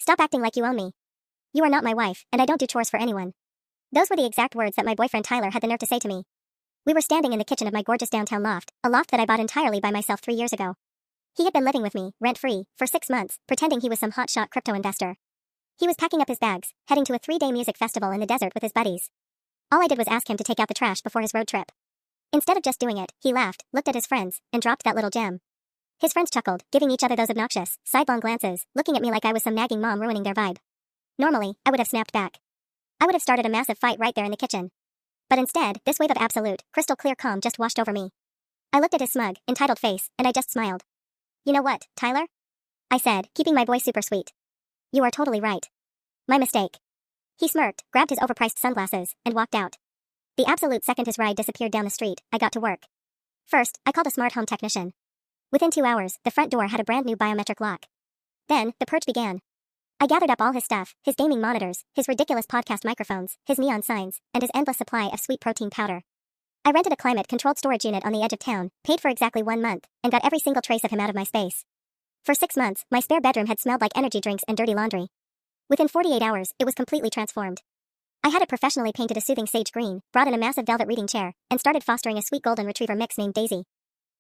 Stop acting like you own me. You are not my wife, and I don't do chores for anyone. Those were the exact words that my boyfriend Tyler had the nerve to say to me. We were standing in the kitchen of my gorgeous downtown loft, a loft that I bought entirely by myself 3 years ago. He had been living with me, rent-free, for 6 months, pretending he was some hotshot crypto investor. He was packing up his bags, heading to a 3-day music festival in the desert with his buddies. All I did was ask him to take out the trash before his road trip. Instead of just doing it, he laughed, looked at his friends, and dropped that little gem. His friends chuckled, giving each other those obnoxious, sidelong glances, looking at me like I was some nagging mom ruining their vibe. Normally, I would have snapped back. I would have started a massive fight right there in the kitchen. But instead, this wave of absolute, crystal clear calm just washed over me. I looked at his smug, entitled face, and I just smiled. You know what, Tyler? I said, keeping my voice super sweet. You are totally right. My mistake. He smirked, grabbed his overpriced sunglasses, and walked out. The absolute second his ride disappeared down the street, I got to work. First, I called a smart home technician. Within 2 hours, the front door had a brand new biometric lock. Then, the purge began. I gathered up all his stuff, his gaming monitors, his ridiculous podcast microphones, his neon signs, and his endless supply of sweet protein powder. I rented a climate-controlled storage unit on the edge of town, paid for exactly 1 month, and got every single trace of him out of my space. For 6 months, my spare bedroom had smelled like energy drinks and dirty laundry. Within 48 hours, it was completely transformed. I had it professionally painted a soothing sage green, brought in a massive velvet reading chair, and started fostering a sweet golden retriever mix named Daisy.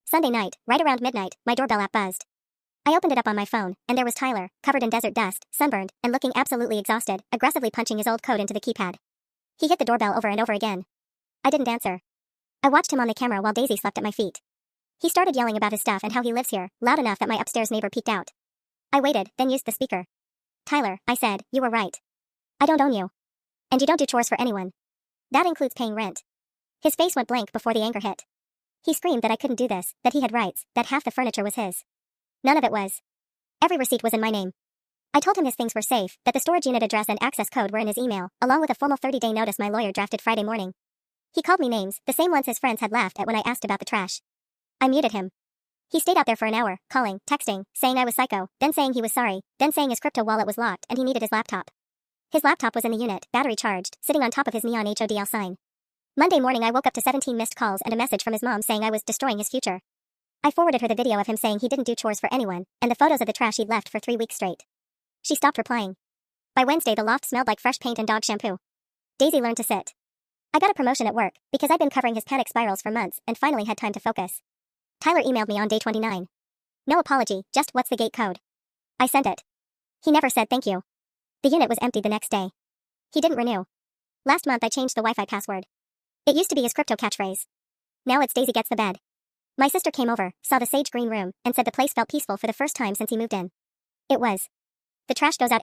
Sunday night, right around midnight, my doorbell app buzzed. I opened it up on my phone, and there was Tyler, covered in desert dust, sunburned, and looking absolutely exhausted, aggressively punching his old code into the keypad. He hit the doorbell over and over again. I didn't answer. I watched him on the camera while Daisy slept at my feet. He started yelling about his stuff and how he lives here, loud enough that my upstairs neighbor peeked out. I waited, then used the speaker. Tyler, I said, you were right. I don't own you. And you don't do chores for anyone. That includes paying rent. His face went blank before the anger hit. He screamed that I couldn't do this, that he had rights, that half the furniture was his. None of it was. Every receipt was in my name. I told him his things were safe, that the storage unit address and access code were in his email, along with a formal 30-day notice my lawyer drafted Friday morning. He called me names, the same ones his friends had laughed at when I asked about the trash. I muted him. He stayed out there for an hour, calling, texting, saying I was psycho, then saying he was sorry, then saying his crypto wallet was locked and he needed his laptop. His laptop was in the unit, battery charged, sitting on top of his neon HODL sign. Monday morning I woke up to 17 missed calls and a message from his mom saying I was destroying his future. I forwarded her the video of him saying he didn't do chores for anyone, and the photos of the trash he'd left for 3 weeks straight. She stopped replying. By Wednesday the loft smelled like fresh paint and dog shampoo. Daisy learned to sit. I got a promotion at work, because I'd been covering his panic spirals for months and finally had time to focus. Tyler emailed me on day 29. No apology, just what's the gate code? I sent it. He never said thank you. The unit was empty the next day. He didn't renew. Last month I changed the Wi-Fi password. It used to be his crypto catchphrase. Now it's Daisy gets the bed. My sister came over, saw the sage green room, and said the place felt peaceful for the first time since he moved in. It was. The trash goes out